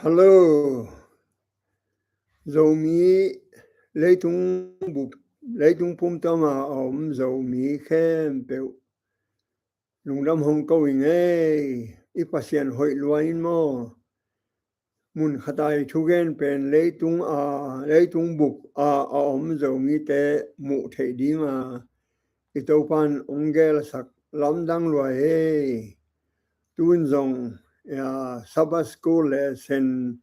Hello, dầu mì lấy tung pum tao mà ổng dầu mì khen biểu lùng đâm hồng câu hình ấy ít pasien hội loan mo mun khatai thugen pen lấy tung bục ổng dầu mì te mu thei đi mà ito pan ongel sak lam dang loài ấy tuôn dòng ya sabas school lesson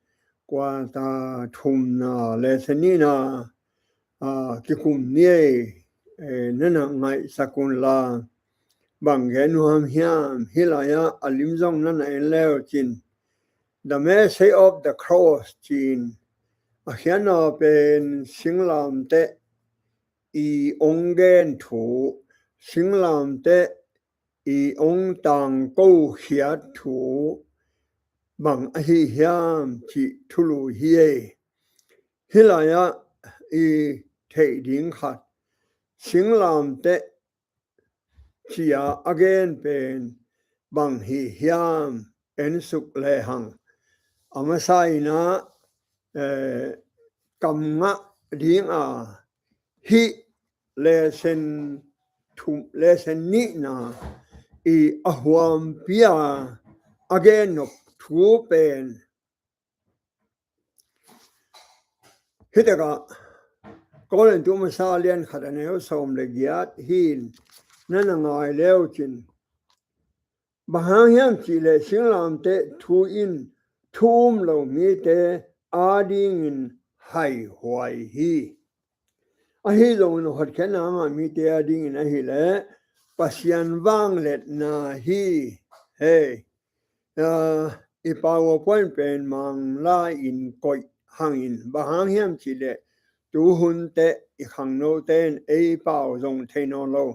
qua ta thum na lesson ni na ki kum nie nana ngai sakun la bang gen ham hiam hilaya alim zong nana en leo chin the message of the cross chin a hiana pen singlam te I ongen thu singlam te I ong tang câu hiat thu bằng hi hiam chỉ thulu hiê hilaya I thei ding khat singlam te chia again pen bằng hi hiam en suk le hang amasai na kam nga ding hi le sen thum le sen ni na I ahwam pia again no thu pen hitaka có lần chúng sa liên khát nếu xóm le giat hin nên ngài leo chin bahang hiam chỉ le sinh làm te thu in thum lo mi te ading in hai hoài hi hi lo no hat ken na mi te ading in hi le pasian wang let na hi hey I PowerPoint pen mang la in koi hang in bahang hiam chỉ le tu hun te I khang no ten a bao zong te no lo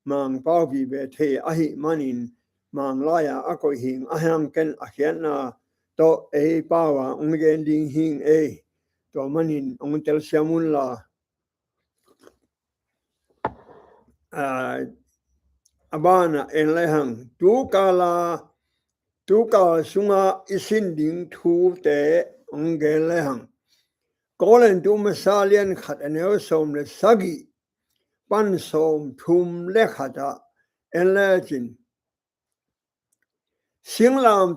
mang bao vi be te a hi manin mang la ya a ko hing a hang ken a hian na to a bao a ong gen ding hing a to manin ong tel siamun la abana en le hang tu ka sunga isin ding thu te ong gen le hang có lần tu mà sa liên khát nếu xóm le sagi pan xóm thum le khata en le chin sinh làm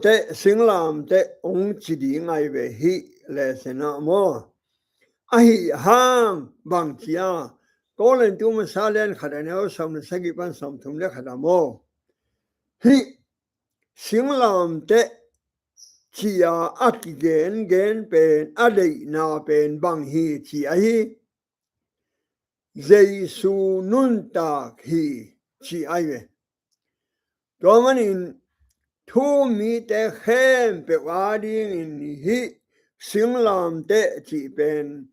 te ông chỉ đi ngay về hi le sena mo hi ham bang chia có lần tu mà sa liên khát nếu xóm le sagi pan xóm thum le khata mo hi sinh làm te chia at gen pen adei na pen bang hi chia hi Giêsu nun ta hi chi ai về đó mà nín thu mi te khem pe wa đi in hi sinh làm te chi pen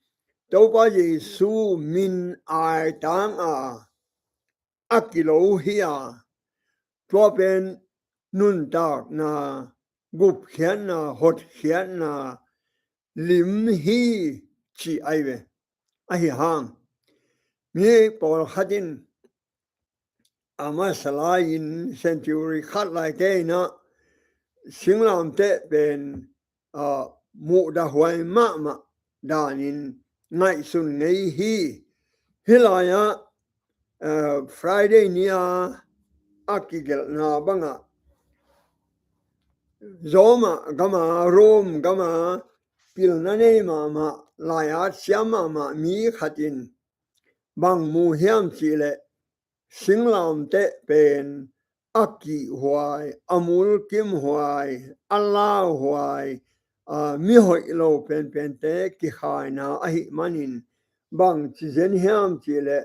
đâu ba Giêsu min ai tang akilo hi to pen nun ta na gup khian na hot khian na lim hi chi ai về ai hang mi por hadin ama salain century khat lai ke na singlam te ben mu da huai ma danin ngai sun nei hi hilaya Friday nia akigel na banga zoma gama rom gama pilna nei ma laya siama ma mi khatin bang mu hiam chi le singlam te pen aki hoài amul kim hoài Allah hoài mi hoi lo pen te ki khai na ahi manin bang chi zen hiam chi le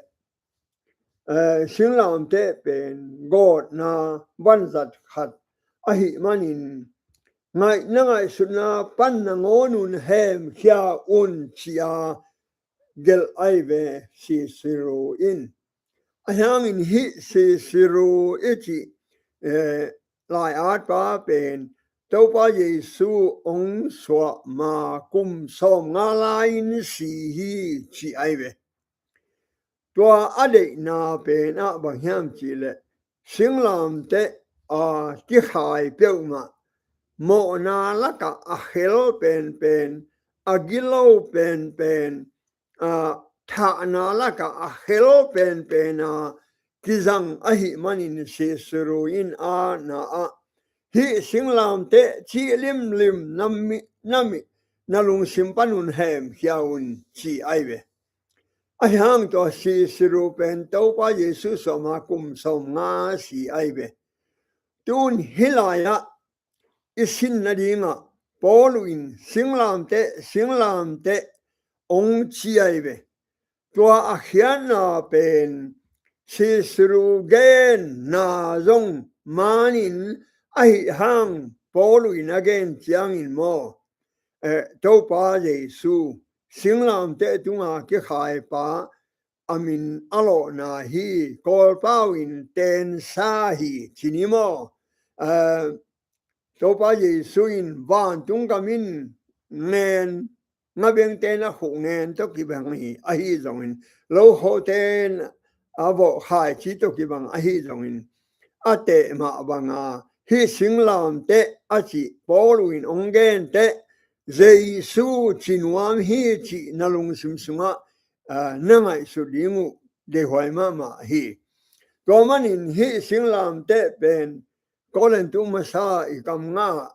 singlam te pen god na ban zat khat ahi manin ngai suna pan na ngonun hem khia un chia gel ai ve si siro in ahang in hi si siro ichi lai at ba pen to ba Giêsu ong so ma kum som nga lai in si hi chi ai ve to ade na pen a ba hiam chi le sing lam te ki khai pe ma mo na la ka a hel pen agilo pen tha na la ka a hel pen kizang ahi manin se suruin a na a hi singlam te chi lim nami nalung simpanun hem hiaun chi aive a hang to si siru pen to pa yesu soma kum som nga si aive tun hilaya isin na dinga poluin singlam te ong chi aive tua a hiana pen si siru gen na zong manin ai hang poluin again chiang in mo to pa Jesu singlam te tunga ki khai pa amin alo na hi kol pawin ten sa hi chinimo to pa Jesu in van tung kamin nen ngabeng ten a khu nen to ki bang hi a hi zong in lo ho ten avo khai chi to ki bang a hi zong in ate ma banga hi singlam te a chi poluin ongen te Jesu chinwam hi chi nalung simsunga nangai su lingu de hoi ma hi gomanin hi singlam te pen kolen tu masa ikam nga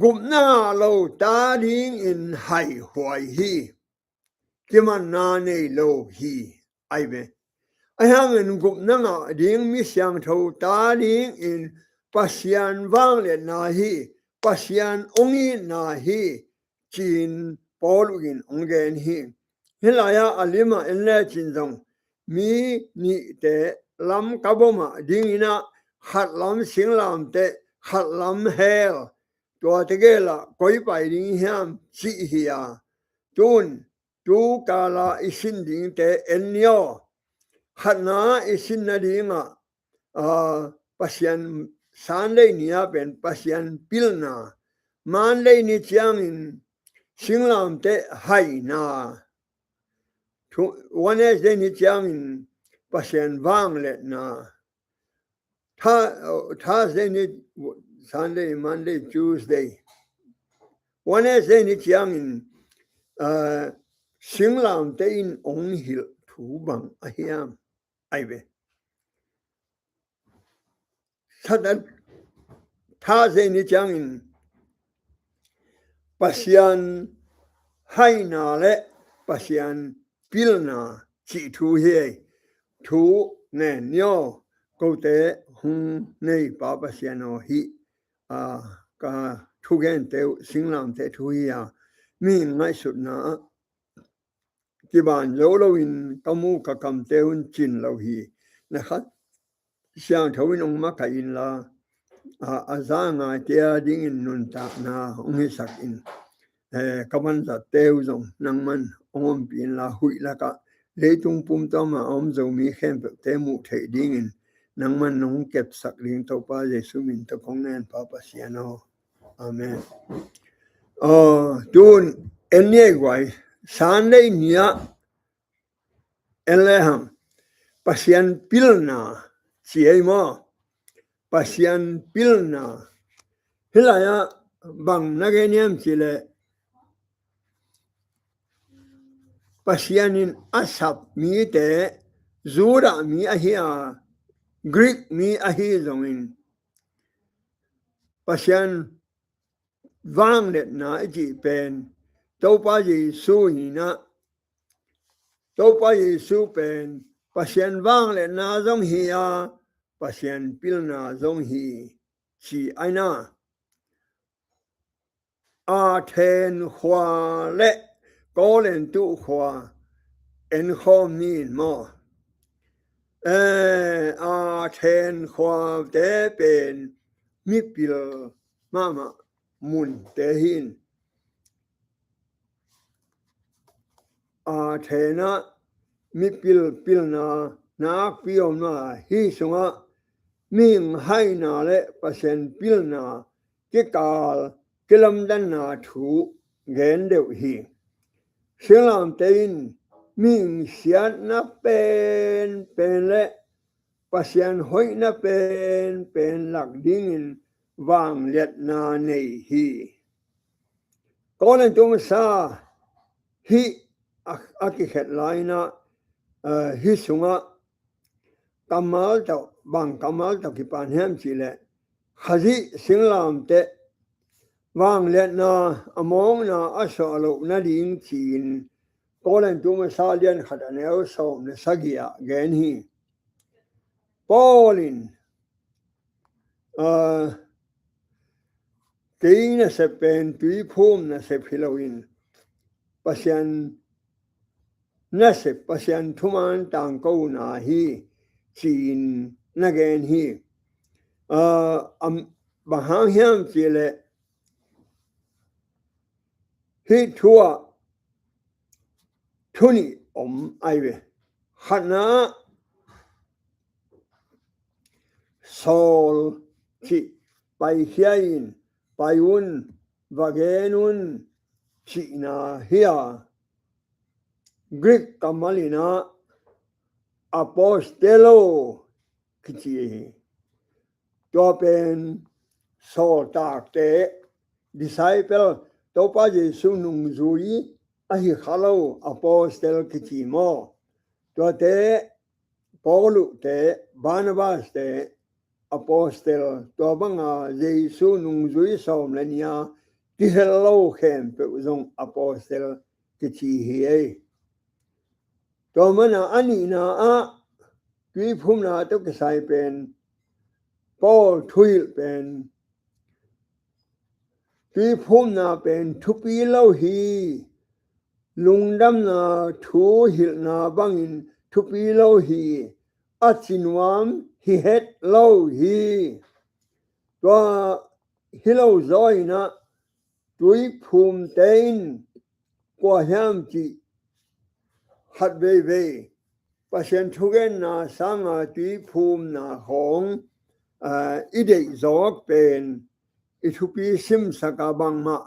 gumna lo ta ding in hai huai hi kiman na nei lo hi aibe ayang gumna nga ding mi siang tho ta ding in pasian wang le na hi pasian ongi na hi chin polugin ongen hi hilaya alima enle chin zong mi ni te lam kaboma dingina khat lam singlam te khat lam hel to tegela koi pai ding hiam chi hiya tun tu kala isin ding te enyo khat na isin na dinga pasian sanlei nia pen pasian pilna manlei ni chiangin singlam te hai na wane se ni chiangin pasian wang le na tha se ni Sunday Monday Tuesday wane se ni chiangin singlam te in ong hil thu bang a hiam aive sadan tha se ni chiangin pasian hai na le pasian pilna chi thu he thu ne nyo ko te hung nei pa pasian o hi ka thu gen te singlam te thu ya mi ngai sut na ki ban lo in kamu ka kam te un chin lo hi na khat siang thawin ong ma ka in la a za nga te ding in nun ta na ong hi sak in kaman za teu zong nang man ong pin la hui la ka le tung pum to ma om zo mi khem te mu the ding in nang man nong kep sak ling to pa Jesu min to kong nen pa pasiano amen tun enye gwai Sunday nia eleham pasian pilna si ai mo pasian pilna hilaya bang nageniam chile pasianin asap mi te zura mi ahia Greek mi ahi zongin pasian vang let na ji pen to pa Jesu hina to pa Jesu pen pasian vang let na zong hiya pasian pilna zong hi chi aina a then hua le có lên tu hua en hôm min mo a then hua te pen mi pil mama mun te hin a thena mi pil na piom na hi sunga ming hai na le pasen pil na ke kal kelam dan na thu gen deu hi silam tein ming siat na pen le pasian hoi na pen lak dingin vang liệt na nei hi có nên chúng sa hi akikhet lai na hi sunga kamal tau bang kamal tau ki pan hem chi le khazi singlam te vang liệt na among na aso lo na ding chin có nên chúng sa liên khát aneu som le sagia gen hi Paulin kỹ na se pen tùy phum na se philoin pasian na se pasian thuman tang ko na hi chin na gen hi bahang hiam chi le hi thua thuni ai ve khana sol chi pai hiain payun vagenun china hia Greek kamalina apostelo kichi to pen so tak te disciple to pa Jesu nung zui ahi khalo apostel kichi mo to te Paulu te Barnabas te apostel to banga Jesu nung zui som lenia ki hello khem pe zong apostel kichi hi to mana ani na a tui phum na to ke sai pen Paul thui pen tui phum na pen thupi lo hi lungdam na thu hil na bangin thupi lo hi achinwam hi het lo hi to hilo zoi na tui phum tein kwa ham chi hat ve ve pasien thugen na sanga tui phum na hong ide zok pen ithupi sim sakabang ma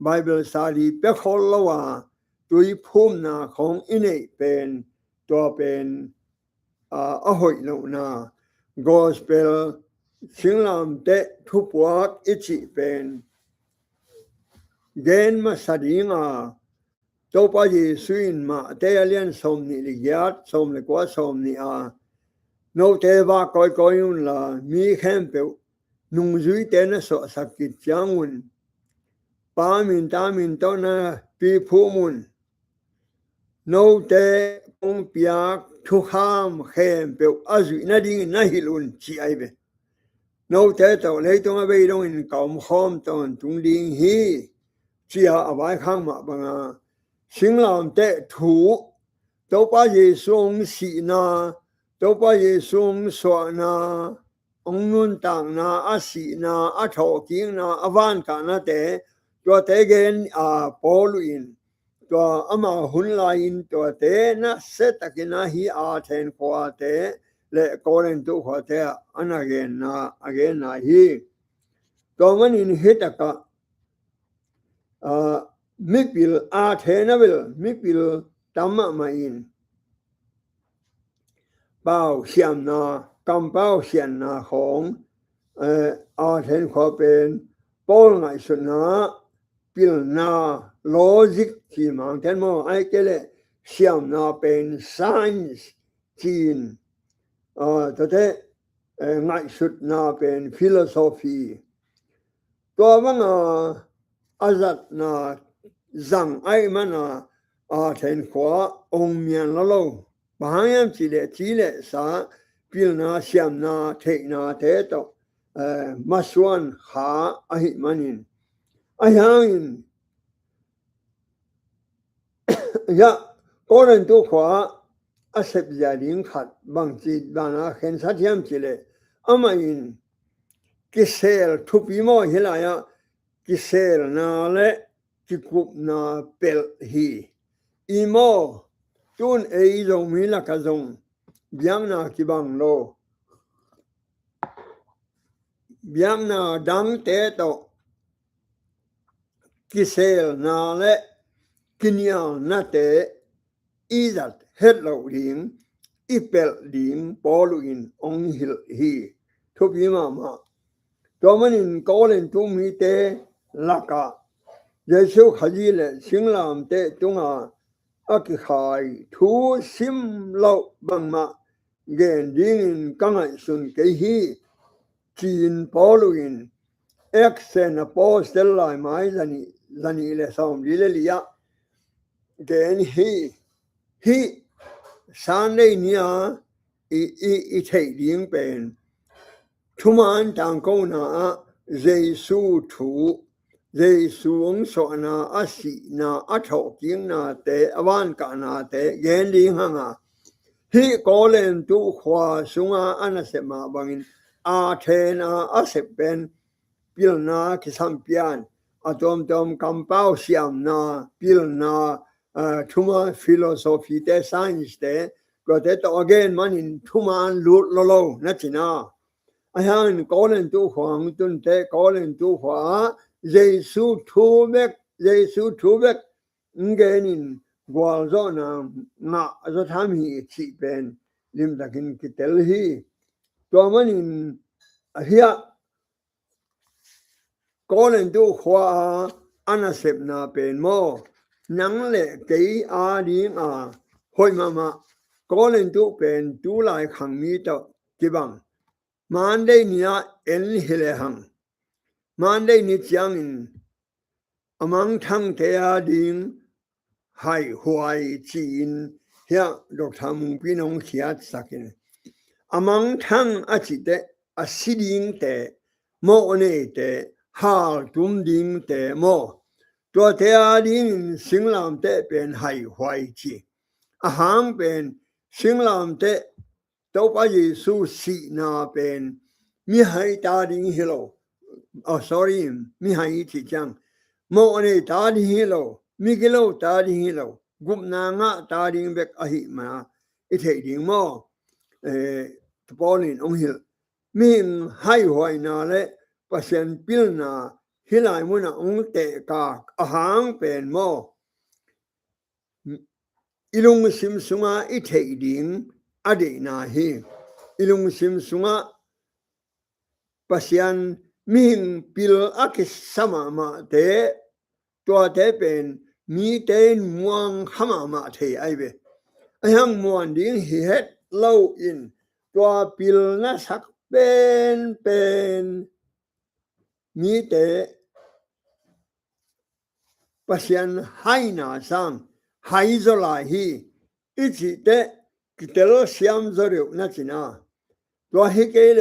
Bible study pe khol lawa tui phum na khong ine pen to pen a hoi lo na gospel singlam te thupuak ichi pen gen ma sadinga to pa Jesuin ma te alien som ni liat som le kwa som ni a no te va koi koi un la mi khem pe nung zui te na so sakit changun pa min ta min to na pi phu mun no te kong piak thu kham khem pe azu na ding na hilun chi ai be no te to le to be dong in kaum khom ton tung ding hi chia avai khang ma banga singlam te thu to pa Jesu si na to pa Jesu so na ông nun tang na a si na a tho king na avan ka na te to te gen a poluin to ama hun lain to te na setakina hi a then kwa te le koren tu kwa te anagen na again na hi to man in hitaka mipil a thenabil mipil tamma ma in bao xiam na kam bao xian na hong a then kwa pen pol ngai su na pil na logic chi mang ten mo ai kele xiam na pen science chin to te ngai su na pen philosophy to man azat na zang ai mana a then kwa ong mian lo lo bahayam chi le sa pil na xiam na the na te to maswan ha ahi manin ayang ya koren tu kwa asep jading khat bang chi bana khen sathiam chi le amain kisel thupi mo hilaya kisel na le kikup na pel hi imo tun e zong mi la ka zong biang na ki bang lo biang na dang te to kisel na le kinyang na te izat het lo ding ipel ding poluin ong hil hi thupi ma ตัวมันอินโกเลนตุมีเตลักะเยซูขยีเลสิงลามเตตุงาอักขายทูซิมโลบังมาเกนดิ้งกังไอสุนเกฮีจีนปอลุอินเอ็กเซนปอสเตลไลไม้จันีเลสอมลิเลลียเกนฮีสานเลนียอีเทดิ้งเป็นทุมันตังกูนาเยซูทูเยซูองสอนาอาศินาอัฐกิงนาเตอวันกานาเตเกนดิ้งหังาฮีโกเลนตุขวาสุงาอันเสมาบังอินอาเทนาอาเสเป็นพิลนาคิสัมเปียนอะตอมกัมเปาเซียมนาพิลนาทุมาฟิโลโซฟีเตไซน์เตก็เตตอเกนมันอินทุมันลุโลนัจินาอาหารโกเลนตุขวางตุนเตโกเลนตุขวาเยซูทูเบกเงนินกวาลโซนาจะทำให้ชีเป็นลิมตะกินกิเตลฮีตัวมันอินเฮียโกเลนตุขวาอันเสพนาเป็นโมนังเละเกยอาดิงหอยมาโกเลนตุเป็นตุลายขังมีตะกิบังมันได้เนียเอ็นเฮเลหังมันได้นิจังอินอมังทั้งเทียดิงให้หวยจีนเฮียดอกทามุงพี่น้องเขียดสักินอมังทั้งอาจิเตอสิดิงเตโมเนเตฮาลตุมดิงเตโมตัวเทียดิงสิงลามเตเป็นให้หวยจีอาหารเป็นสิงลามเตตัวพระเยซูสีนาเป็นมิให้ตาดิงฮิโลsorry มิให้ที่จังโมเนตาดิงฮิโลมิกิโลตาดิงฮิโลกุมนางะตาดิงเบกอหิมาอิเทดิงโมตปอลินองฮิลมิงให้หวยนาเลเปอร์เซ็นต์ปิลนาฮิลายมุนาองเตกาอาหารเป็นโมอิลุงซิมสุงาอิเทดิงอดีนาฮีอิลุงซิมสุงาปัสยันมิงปิลอักษมามาเตตัวเตเป็นมีเตนมวงขมามาเทไอเบยังมวนดิ้งเฮ็ดเล่าอินตัวปิลนะสักเป็นมีเตปัสยันให้นาซังให้จลาฮีอิจิเตกิเตโลเซียมจริวนัจินาตัวฮิเกเล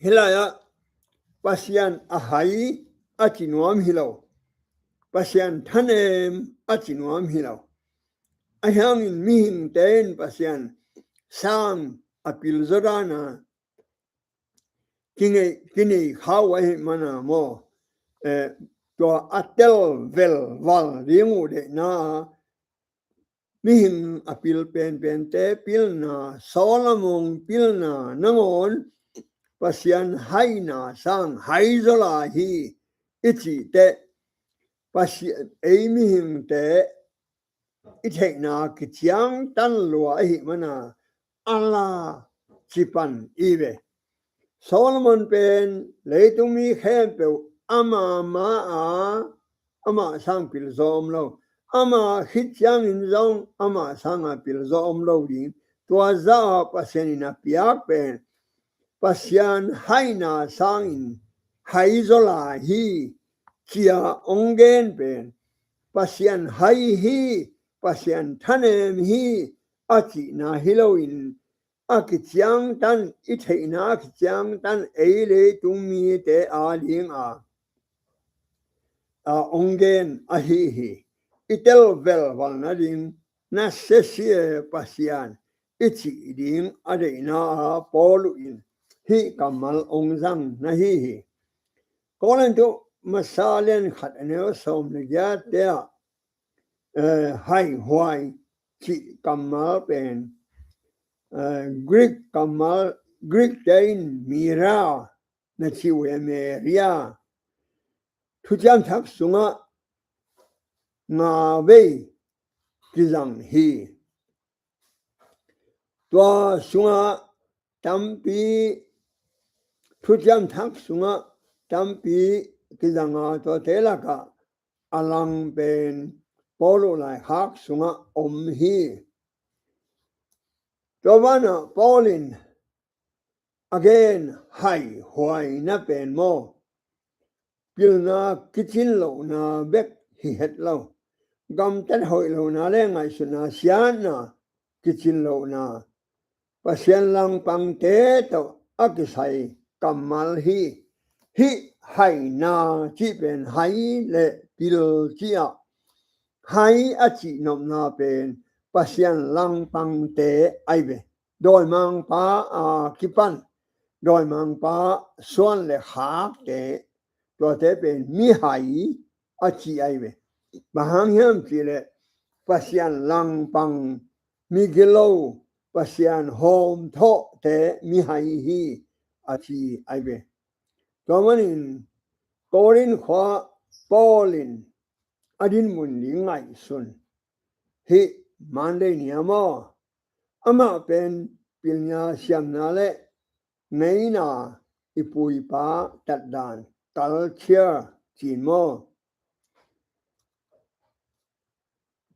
ฮิลายะปัสยันอาหายอาจินวามฮิโลปัสยันทันเอมอาจินวามฮิโลอายังมิหิงเตนปัสยันซังอปิลจรานากินข้าวไว้มันโมตัวอัตเตลเวลวัลเรียงอุเดนามิหิงอปิลเป็นเตปิลนาโซลมงปิลนานงอนปัสยันไฮนาสังไฮจลาฮีอิจิเตปัสยันมิหิงเตอิเทนากิจยังตันลัวหิมนาอัลลาจิปันอีเวโซลมอนเป็นเลยตุมีแค่เปวอามาสังปิลซอมโลอามาคิดยังอินซองอามาสังปิลซอมโลดินตัวซาปัสยันนาพิอาเป็นปัสยันไฮนาสังไฮโซลาฮีเจียองเกนเป็นปัสยันไฮฮีปัสยันทันเอมฮีอาจินาฮิโลอินอากิจยังตันอิเทนากิจยังตันเอเลตุมีเตอาลิงองเกนอาฮีอิเตลเวลวัลนาดิงนัสเซเซียปัสยันอิจิดิงอเดนาปอลุอินฮีกัมมัลองซังนาฮีก่อนตุมาซาเลนขัดเนวสมนิยาเตะให้หวยจิกัมมัลเป็นGreek kamal Greek tain mira na chiwe meria thujan thak sunga nga ve kizang hi tua sunga tampi thu chăm thắc sunga tampi kizanga to telaka alang ben polo lai hak sunga hi to bana polin again hai huai na pen mo pilna kitchen lo na bek hi het lo gam tan hoi lo na le ngai suna sian na kitchen lo na pasien lang pang te to akisai kamal hi hai na chi pen hai le pil chia hai a chi nom na pen pasien lang pang te ai be doi mang pa a kipan doi mang pa suan le khak te to te pen mi hai a chi ai be bahang hiam chi le pasien lang pang mi gelo pasien hom tho te mi hai hi a chi ai be to manin korin khwa polin adin mun li ngai sun hi mande niamo ama pen pilnya siam na le nei na ipui pa tat dan culture chin mo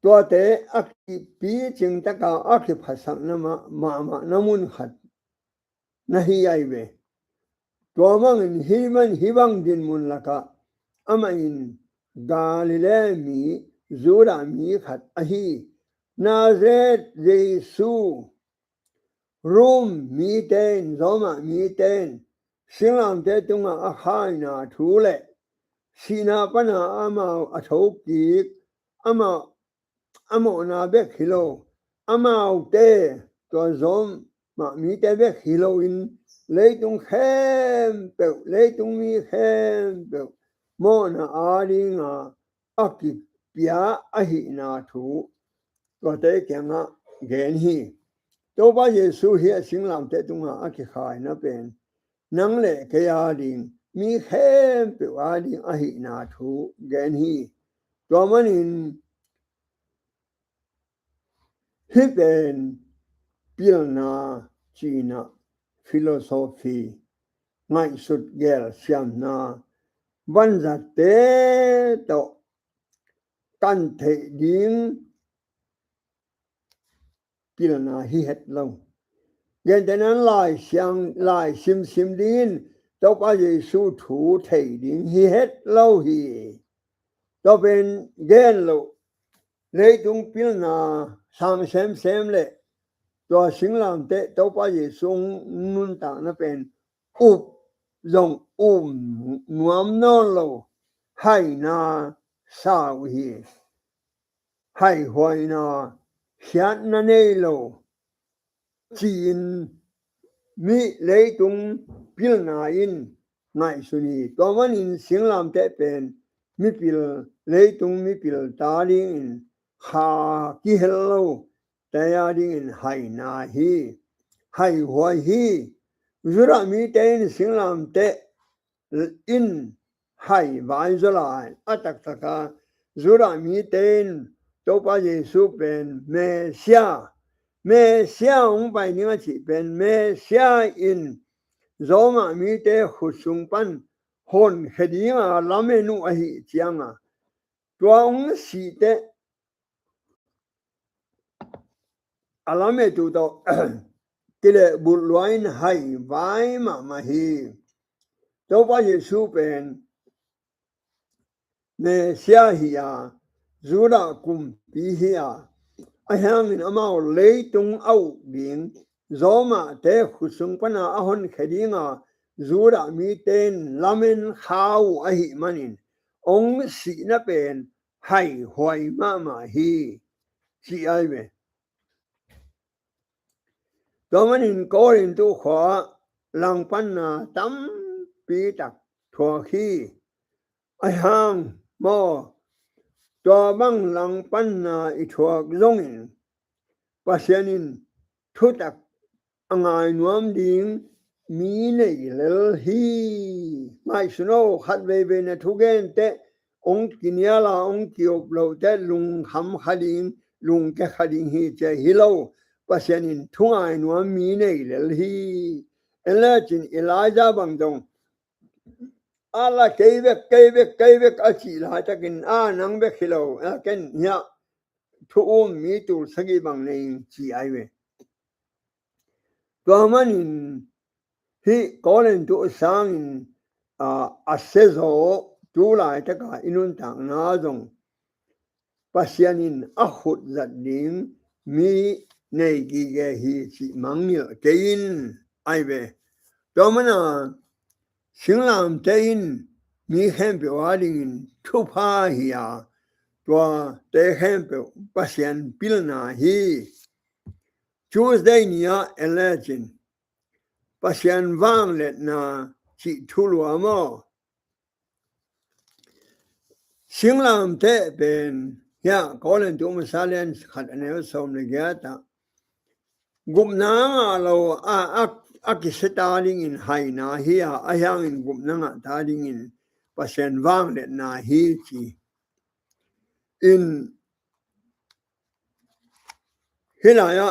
to te aki pi ching ta ka aki phasak na ma namun khat na hi ai be to mang hi bang din mun laka ama in galile mi zura mi khat ahi Nazareth Jesu Rum mi ten zoma mi ten Singlam te tunga akhai na thule Sina pana ama athoki ama na be khilo ama te to zom ma mi te be khilo in leitung khem pe leitung mi khem pe mo na ari nga aki pia ahi na thu to te kyanga gen hi to ba Yesu hi Singlam te tunga aki khai na pen nang le ke ya ding mi khem pe wa ding ahi na thu gen hi to manin hi pen pilna china philosophy ngai sut gel siam na ban za te to kan the ding pilna hi het lo gen tenan lai sim din to pa Yesu thu thei ding hi het lo hi to ben gen lo leitung pilna sam sem le to Singlam te to pa Yesu nun ta na pen up dòng nuam no lo hai na sao hi hai hoài na hiat na nei lo chin mi lấy tung pil na in ngai suni to man in Singlam te pen mi pil lấy tung mi pil ta ding in kha ki hello ta ya ding in hai na hi hai hoài hi zura mi ten Singlam te in hai vai zalai atak taka zura mi ten to pa Yesu pen Mesia ung bai ninga chi pen Mesia in zoma mi te khusung pan hon khedinga lamenu ahi chianga tuang si te alame tu to kile bulwain hai vai ma hi to pa Yesu pen Mesia hiya zura kum pi hiya ahang in amao leitung au ding zoma te khusung pana ahon khedinga zura mi ten lamen khau ahi manin ong si na pen hai hoi ma hi si ai be domanin korin tu kho lang pan na tam pi tak tho khi ahang mo to bang lang pan na I thuak zongin pasianin thutak angai nuam ding mi nei lel hi mai suno khat ve na thugen te ong kiniala ong kiop lo te lung ham khading lung ke khading hi che hilo pasianin thungai nuam mi nei lel hi Elachin Elijah bang dong ala kevek achi la takin nang bek hilo ken nya thu mi tu sagi bang nei chi ai we to manin hi kolen tu sang a sezo tu la ta ka inun tang na dong pasianin a khut zat ding mi nei gi ge hi chi mangil kein ai we to mana singlam tein mi khem pe wading thu pha hiya tua te khem pe pasian pilna hi Tuesday nia election pasian wang let na chi thulu amo singlam te ben ya kolen tu masalen khat ane som le gata gumna lo a ki setaling in haina hiya ayang in gumna taling in pasian wang let na hi chi in hilaya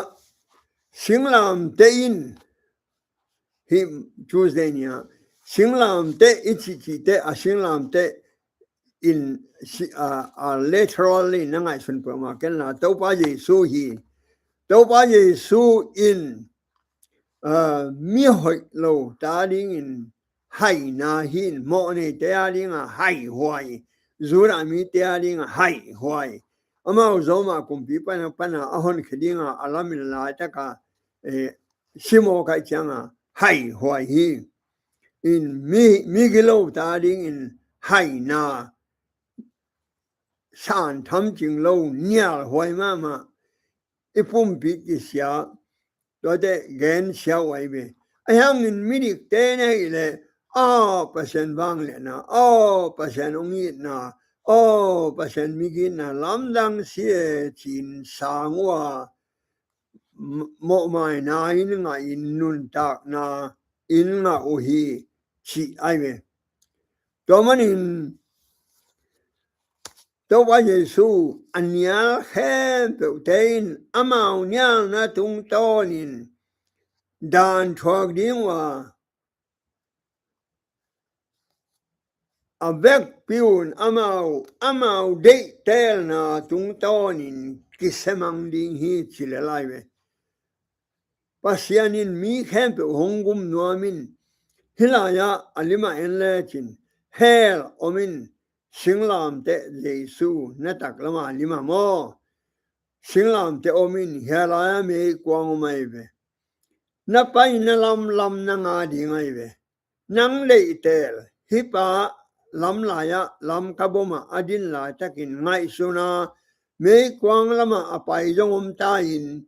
singlam te in him Tuesday nia singlam te ichi te a singlam te in literally nangai sun pa ma ken la to pa ye su hi to pa ye su in mi hoi lo ta ding in hai na hin mo ne te a ding a hai huai zura mi te a ding a hai huai ama zo ma kum pi pa na ahon khiding a alamin la ta ka simo kai chang a hai huai hi in mi gilo ta ding in hai na san tham jing lo nia huai ma ipum bi ki sia do de gen sia wai be ayang in midik te ne ile pasen wang le na pasen ongi na pasen migi na lam dang sie chin sang wa mo mai na in nga in nun tak na in nga o hi chi ai be do manin to ba Yesu anya khen tự tên amao nhang na tung to nin dan thuốc điên wa a vek piun amao de tel na tung to nin kisemang ding hi chile lai ve pasianin mi khen tự hongum nuamin hilaya alima en lechin hel omin singlam te Yesu na tak lama lima mo singlam te omin helaya me kwang mai ve na pai na lam na nga di ngai ve nang le tel hi pa lam la ya lam ka boma adin la takin ngai suna me kwang lama apai jong ta in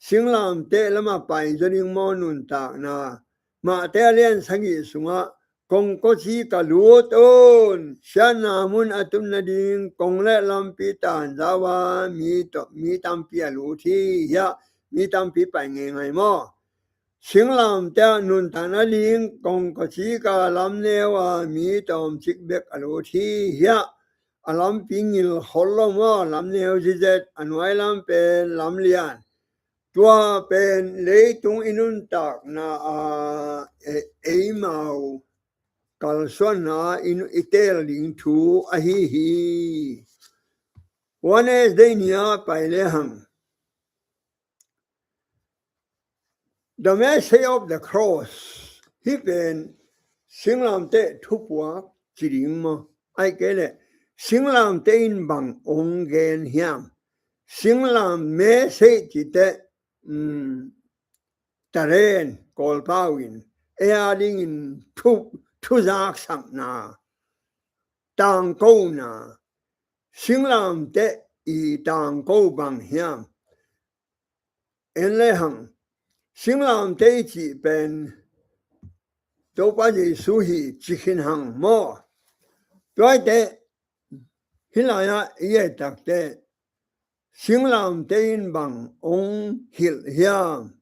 singlam te lama pai joning mo nun ta na ma te alian sangi sunga kong ko chi ka lu ton shan na mun atum na ding kong le lam pi tan zawa mi tam pi lu thi ya mi tam pi pai ngai mo singlam te nun ta na ling kong ko chi ka lam ne wa mi tom chik bek lu thi ya alam pingil hollo mo lam ne o jizet anwai lam pen lam lian tua pen le tung inun tak na e mau kalson na in itel ling thu a hi one is de nia pai le hang the message of the cross hi pen singlam te thupwa chiring mo ai ke le singlam te in bang ong gen hiam singlam message ti te taren kol pawin e ading in thu zak sang na tang ko na singlam te i tang ko bang hiam en le hang singlam te chi pen to pa Yesu hi chi khin hang mo toi te hilaya ye tak te singlam te in bang ong hil hiam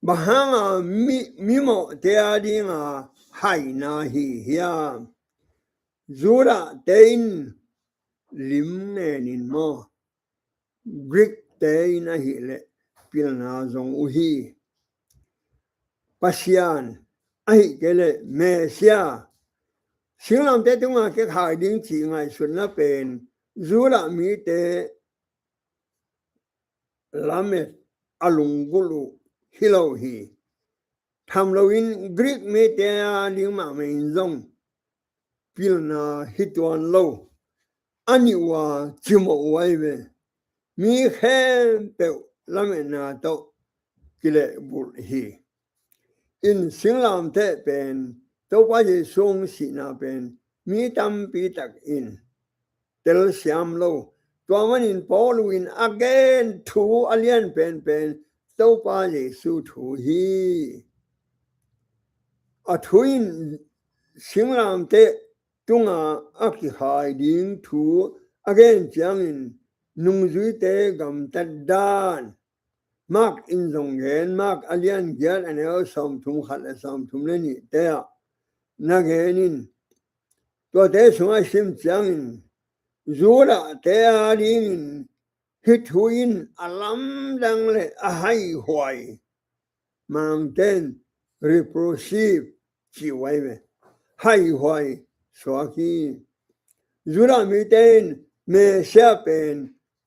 bahanga mi mo te adinga hai na hi hiam zura tein lim ne nin mo Greek te na hi le pil na zong u hi pasian ai kele mesia singlam te tunga ke khai ding chi ngai sun na pen zula mi te lamet alungulu hilohi tham lo in Greek me te ding ma me zong pilna hitwan lo aniwa chimo waive mi khem pe lamena to kile bul hi in singlam te pen to pa ye song si na pen mi tam pi tak in tel siam lo to man in poluin again thu alien pen to pa ye su thu hi a thuin singlam te tunga aki hai ding thu again chang in nung zui te gam ta dan mak in zong gen mak alian gyal ane o som thum khat a som thum le ni te na gen in to te sunga sim chang in zura te a ding in hit huin alam dang le a hai huai mountain reprosive chi wai ve hai huai so ki zura mi ten me sha pen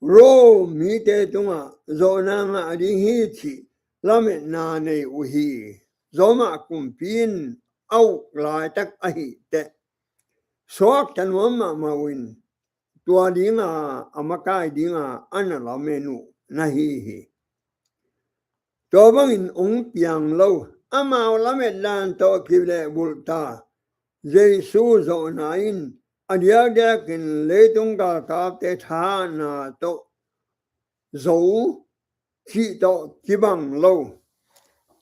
ro mi te tunga zo na nga adi hi chi lame na nei u hi zo ma kum pin au lai tak a hi te sok tan ma ma win tua dinga amakai dinga ana la menu na hi hi to bang in ong piang lo ama lame lan to kile bulta jesu zo na in adia dia kin le tung ka ka te tha na to zo chi to ki bang lo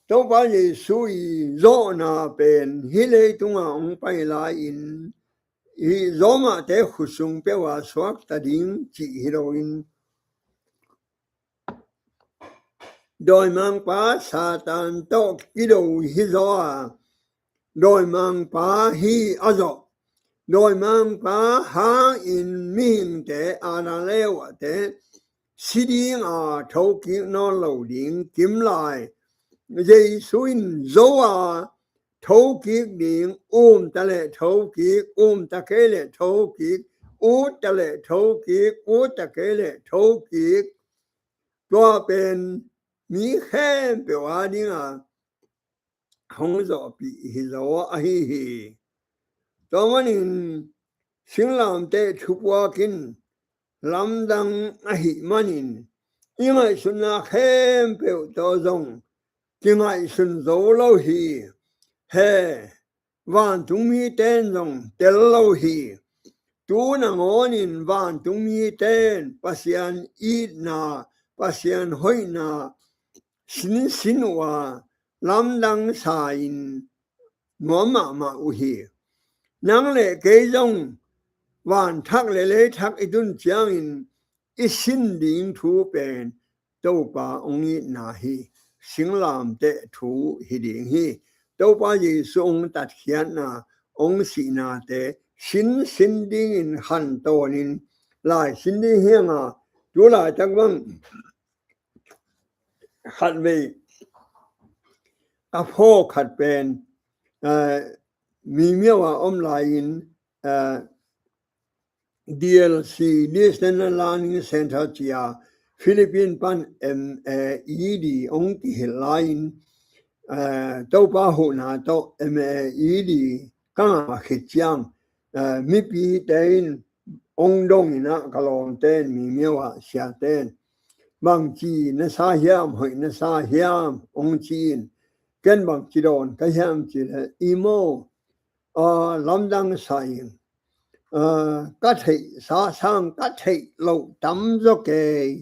to ba Jesu i zo na pen hi le tung ong pai la in i zo ma te khusung pe wa swak ta ding chi heroin doi mang pa satan to ki do hi zo a doi mang pa hi a zo đôi mang pa ha in min te ana lewa te siding a thâu ki no lo ding kim lai Giêsu in zo a thâu ki ding ta le thâu ki ta ke le thâu ki ta le thâu ki ta ke le thâu ki to pen mi khem pe wa ding a hong zo pi hi zo a hi hi to manin singlam te thupwa kin lamdang a hi manin ingai sunna khem pe to zong kingai sun zo lo hi he van tung mi ten zong tel lo hi tu na ngonin van tung mi ten pasian I na pasian hoi na sin wa lamdang sa in ma u hi nang le ke zong van thak le thak idun chiang in isin ding thu pen to pa ong I na hi singlam te thu hi ding hi to pa ji sung tat khian na ong si na te sin ding in han to nin lai sin ding hiang a tu la chak bang khat ve a pho khat pen mi miawa om lai in DLC National Learning Center chia Philippines pan MED ong ti line to pa ho na to MED ka khit chiang mi pi ten ong dong ina kalong ten mi miawa sia ten bang chi na sa hiam hoi na sa hiam ong chin ken bang chi don ka hiam chi imo lamdang sai các thị xã sang các thị lộ tắm gió kề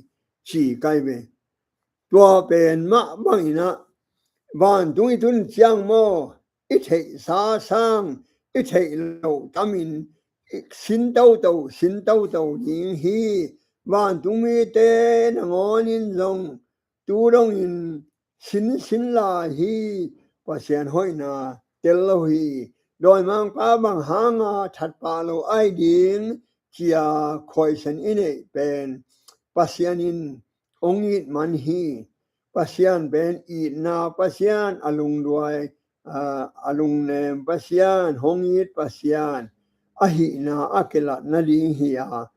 chỉ cái về tua bền mạ bằng na van tung tun chiang mo ít thị xã sang ít thị lộ tắm in xin tàu những hi van tung mi tê na ngon in dòng tu đông in xin là hi và xiên hoi na tel lo hi đôi mang pa bằng hang thật pa lo ai ding chia khoi sen in e pen pasianin ongit man hi pasian ben I na pasian alung duai alung nem pasian hongit pasian ahi na akela na ding hi a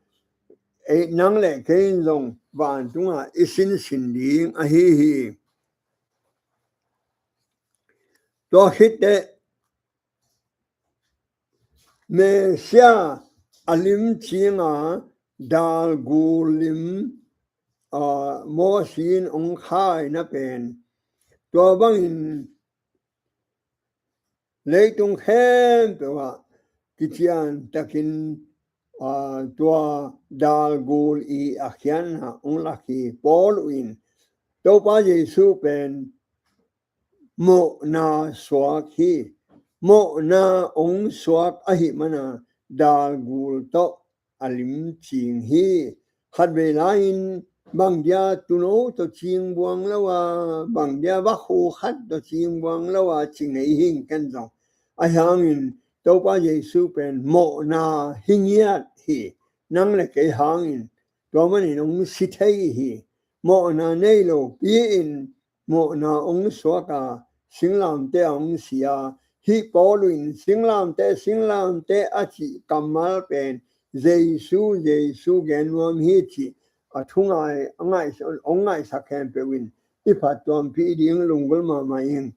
e nang le kein long van tunga isin sin ding a hi to hitte me sia alim chinga dal gulim mo sin ong khai na pen to bangin leitung khem to kichian takin tua dal gul I akhian ha ong laki pol win to pa Jesu pen mo na swak hi mo na ong swak ahi mana dal gul to alim ching hi khat ve lain bang dia tuno to ching buang lawa bang dia ba khu khat to ching buang lawa ching nei hing kan zong a hangin to pa Jesu pen mo na hingiat hi nang le ke hangin to mani nong si thei hi mo na nei lo pi in mo na ong swaka singlam te ong sia hi poluin singlam te achi kamal pen Jesu genuam hi chi athungai angai ongai sakhem pewin ipatom pi ding lungul ma main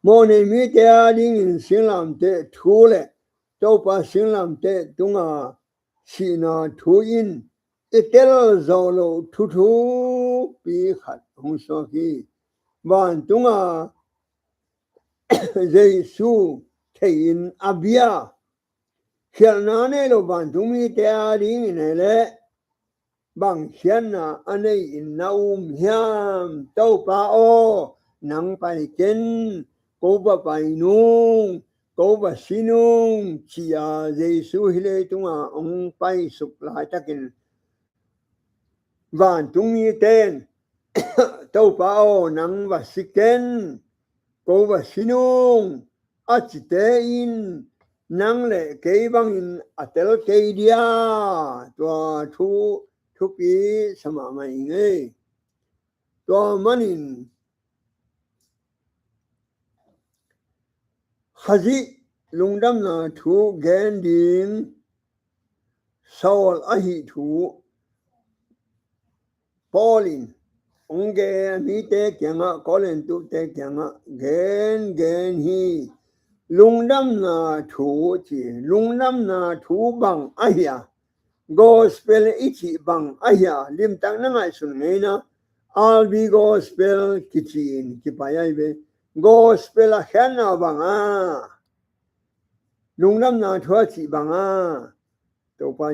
mo ne mi te ading in singlam te thule to pa singlam te tunga sina thuin itel zolo thu pi khat hong so ki ban tunga Jesu thein abia khianane lo ban tumi te ading in le bang hiana anei in naum hiam to pa o nang pai ken ko ba pai nung ko ba sinung chia Jesu hile tunga ong pai suk lai takin van tumi ten to pa o nang ba siken ko ba sinung achite in nang le ke bang in atel ke dia to thu pi sama mai nge to manin khazi lungdam na thu gen ding saul ahi thu polin onge mi te kyanga kolen tu te kyanga gen hi lungdam na thu chi lungdam na thu bang ahya gospel ichi bang ahya lim tang na ngai sun ngai na all be gospel kitchen kipayai be gospel a khana banga lungnam na thua chi banga to pa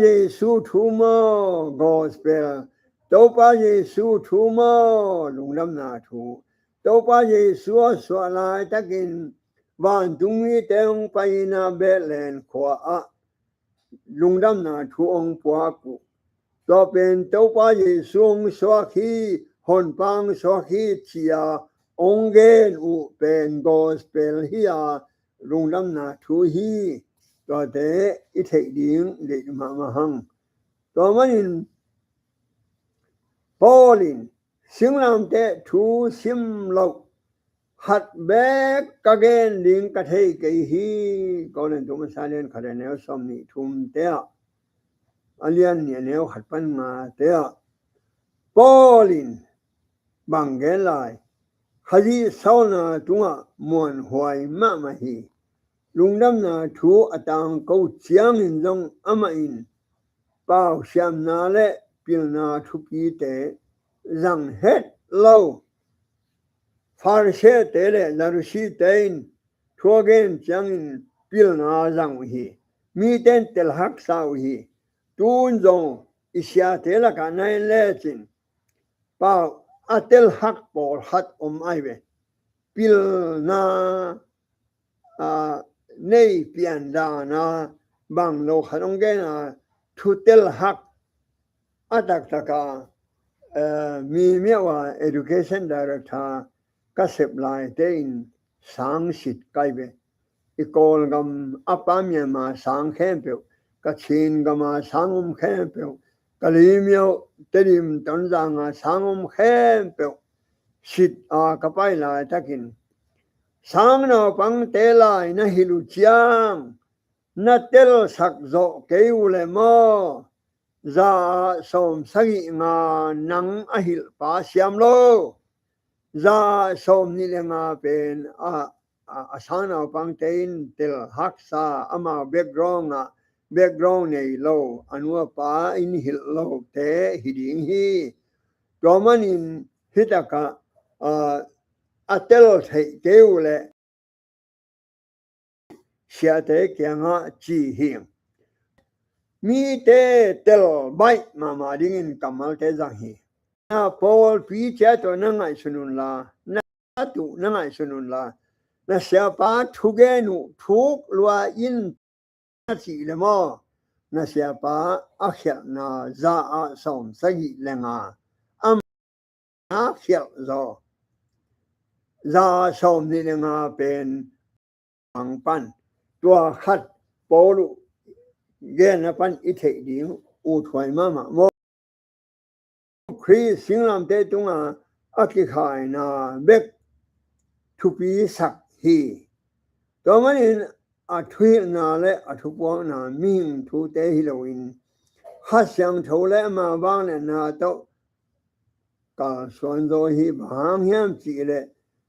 Jesu thu mo gospel to pa Jesu thu mo lungnam na thu to pa Jesu so lai takin van tumi teong paina belen khwa a lungdam na thu ong pwa ku to pen to pa Jesu ong so khi hon pang so khi chia ong gen u pen gospel hi a lungdam na thu hi to te I thei ding le ma hang to manin polin singlam te thu sim lo hat be ka gen ding ka thei ke hi ko len tu ma sa len khare ne som ni thum te alian ni ne khat pan ma te polin bang gen lai khazi sauna tunga mon huai ma hi lungdam na thu atang ko chiang in long ama in pau siam na le pil na thu pi te zang het lo far she te le narushi tein thu gen chiang in pil na zang hi mi ten tel hak sau hi tun zong isya te la ka nai le chin pau atel hak por hat ai ve pil na nei pian da na bang lo khanong ge na thutel hak atak taka mi mewa education director ka sep lai tein sang sit kai be ikol gam apa mi ma sang khem pe ka chin gama sangum khem pe kalimyo terim tonjanga sangom khem pe sit a kapai la takin sang no pang te lai na hilu chiang na tel sak zo ke ule mo za som sagi nga nang a hil pa siam lo za som ni le nga pen a sang no pang tein tel hak sa ama background nei lo anua pa in hil lo te hiding hi roman in hitaka a tel thei ke ule xia te kia nga chi hiểm mi te tel bai mà ding in kamal te zang hi na Paul pi cha to na ngai sunun la na tu na ngai sunun la na xia pa thu ge nu thuk lua in na chi le mo na xia pa a khia na za a som sa gi le nga am a khia zo za som ni le nga pen ang pan tua khát bố lụ ghé nó pan ít thể điểm u thoại mà vô khi sinh làm thế tung à cái khai na biết thu phí sắc hi đó mà nên thuê na lệ thu bố na mình thu tế hi lâu in hát sang thâu lệ mà vang lệ na tao cả xuân rồi hi bám hiểm chỉ lệ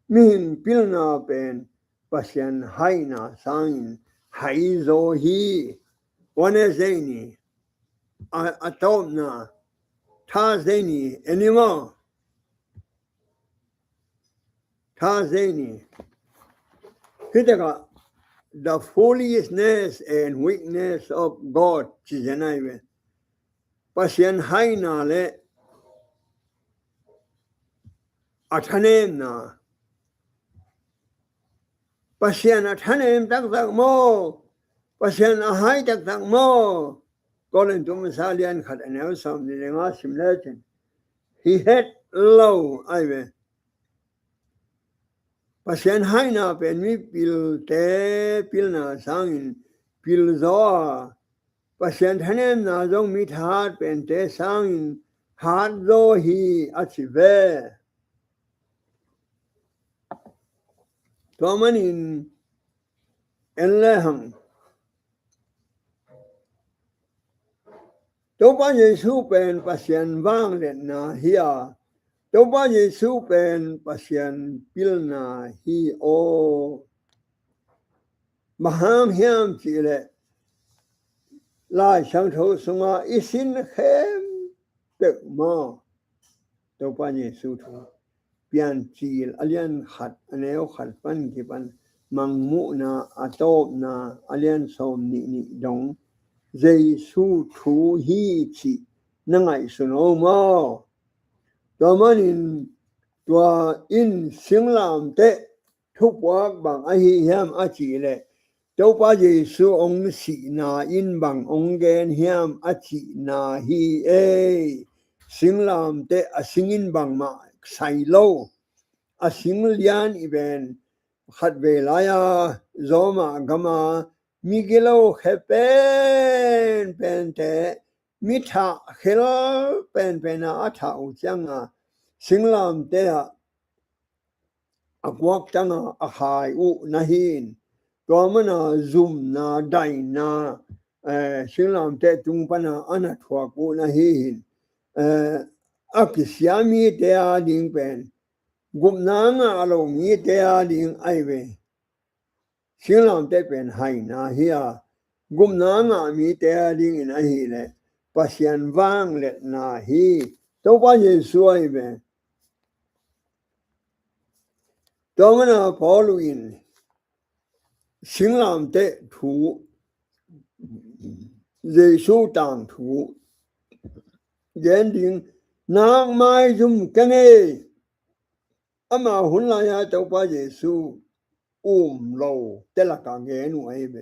mình pil na pen pasien hai na sang hai zo hi one zeni atom na tha zeni anymore tha zeni hitaka the foolishness and weakness of God chijanaive pasien hai na le athanem na pasien athanem tak mo pasien ahai tak mo Colin to Masalian had announced something in awesome legend. He had low ive. Pasien haina pen mi pil te pilna sangin pil zo. Pasien hanem na zong mit hat pen te sangin hat zo hi achive. Tomanin enlehang. Đâu bao Giêsu pen pasien vang lên na hia đâu bao Giêsu pen pasien pil na hi o maham hiam chỉ lệ lai sang thâu sunga isin khem tự mo đâu bao Giêsu thu pian chỉ alian khat aneo khat pan ki pan mang mu na atop na alian som ni dong Giêsu thu hi chỉ nangai suno mo to manin tua in sinh làm te thúc work bằng a hi hiam a chỉ lệ đâu ba Giêsu ông sĩ na in bằng ông gen hiam a chỉ na hi e sinh làm te a sinh in bằng ma sai lâu a sinh lian event khát về lại zoma gama Miguelo hepen pente mitha khel pen pena atha uchanga singlam te akwak tanga akhai u nahin tomana zoom na dai na singlam te tungpana ana thwa ku nahin akisiami te a ding pen gumnanga alo mi te a ding aive sinh làm tế bên hay na hia gum na nga mi te ding in a hi le pasien vang le na hi to ba Giêsu ai be to mana Paul in sinh làm tế thu Giêsu tang thu gen ding nang mai zum kenge ama hun la ya to ba Giêsu lâu te là cả nghe nu ai be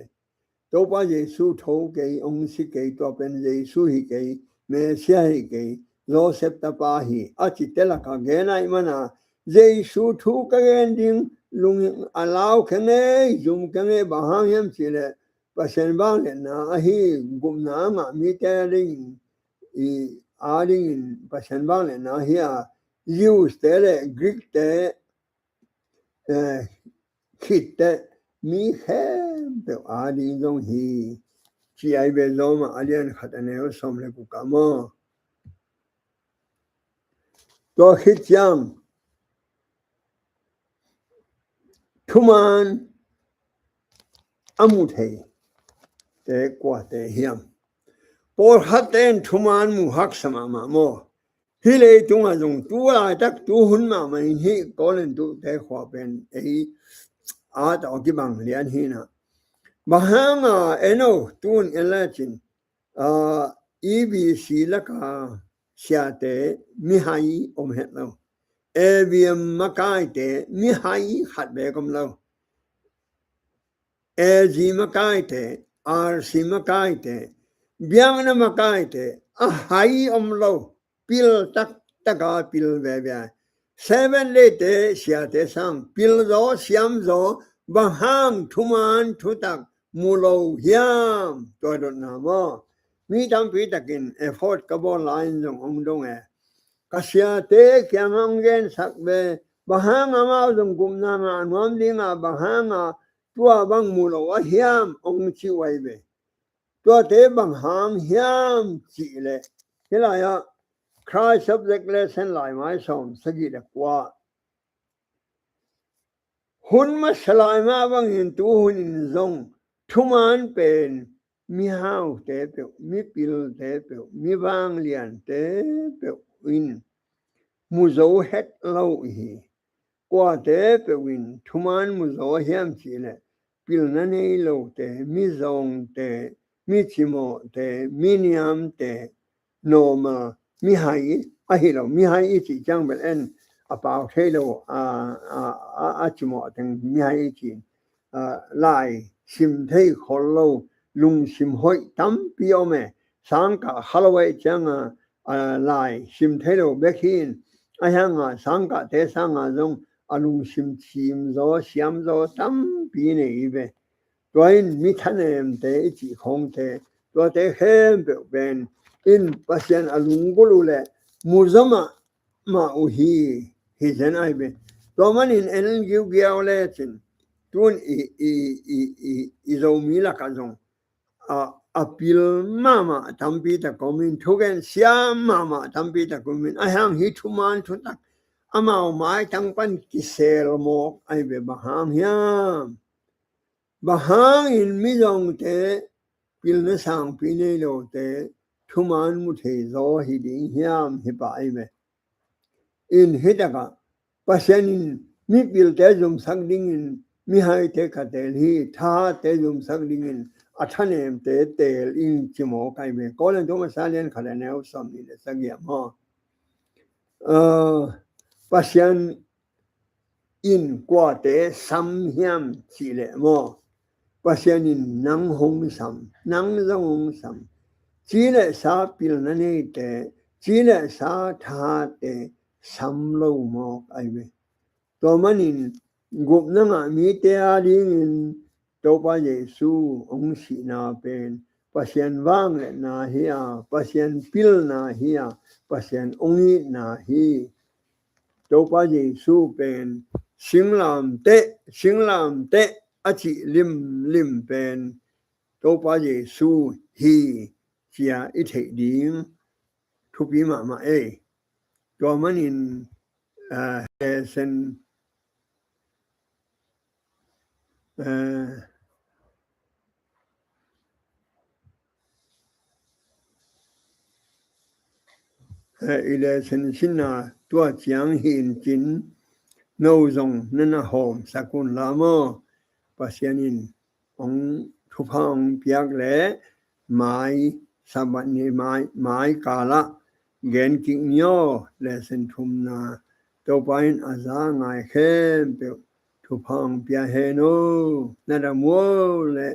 đâu bao Giêsu thâu cái ông sĩ cái to bên Giêsu hi cái Messiah hi cái Joseph ta pa hi a chỉ te là cả nghe này mà na Giêsu thu cái ending lung allow cái này dùng cái này bảo ham chỉ là và sen vang lên na hi gum na mà mi te linh adding passion bang le na here use the Greek the kit the mi hem the adding dong hi chi ai be lo ma alien khatane o som le ku ka mo to hit yang thuman amut hai te kwa te hiam por haten thuman mu hak sama ma mo hi le tung a jong tu la tak tu hun ma ma hi ko len tu te khwa ben ei a ta ki bang lian hi na bahama eno tun elachin ebc la ka sia te mi hai om het lo evm makai te mi hai khat be kom lo AG makai te RC makai te biang na makai te a hai om lo pil tak taka pil ve ve 7 le te sia te sang pil zo siam zo bahang thuman thutak mulo hiam to do na mo mi tam pi takin effort ka bo line jong ong dong e kasia te kyamang gen sak be bahang ama jong gum na ma nom dinga bahang tua bang mulo a hiam ong chi wai be tua te bang ham hiam chi le hila ya cry subject lesson lai mai som sagi da kwa hun ma salai ma bang in tu hun in zong thuman pen mi hau te pe mi pil te pe mi bang lian te pe in mu zo het lo hi qua te pe win thuman mu zo hiam chi le pil na nei lo te mi zong te mi chimo te mi niam te no ma mi hai a hi lo mi hai chi chang bel en about hello a chimo teng mi hai chi lai sim thei khol lo lung sim hoi tam pio me sang ka halawai chang lai sim thei lo bekhin a hang sang ka te sang zong alung sim chim zo siam zo tam pi ne ibe toin mi thanem te chi khong te to te hem ben in pasien alung gulu le muzama ma u hi zen ai be to man in en giu giao le chin tun i zo mi la ka zong a pil mama tampi ta komin thugen siam mama tampi ta komin a hang hi thuman thu tak amao mai tang pan ki sel mo ai be baham hiam bahang in mi zong te pil na sang pi ne lo te thuman mu the zo hi ding hiam hi pa ai be in hitaka pasien in mi pil te zum sang ding in mi hai te ka te hi tha te zum sang ding in athanem te tel in chimo kai be ko len thoma sa len khala ne o som ni le sagya mo pasien in qua te sam hiam chi le mo pasien in nang hong sam nang zong sam chi le sa pil na ne te chi le sa tha te sam lo mo ai be to man in gup na nga mi te a ding in to pa Yesu ong si na pen pasien wang le na hia pasien pil na hia pasien ongi na hi to pa Yesu pen singlam te achi lim pen to pa Yesu hi chia i thei ding thu pi ma e to man in sen ile sen sinna tua chiang hin chin no zong nana hom sakun lamo pasienin ong thu phang piak le mai sabat ni mai kala gen king nyo le sen thum na to pain aza ngai khem pe thu phang pia he no na da mo le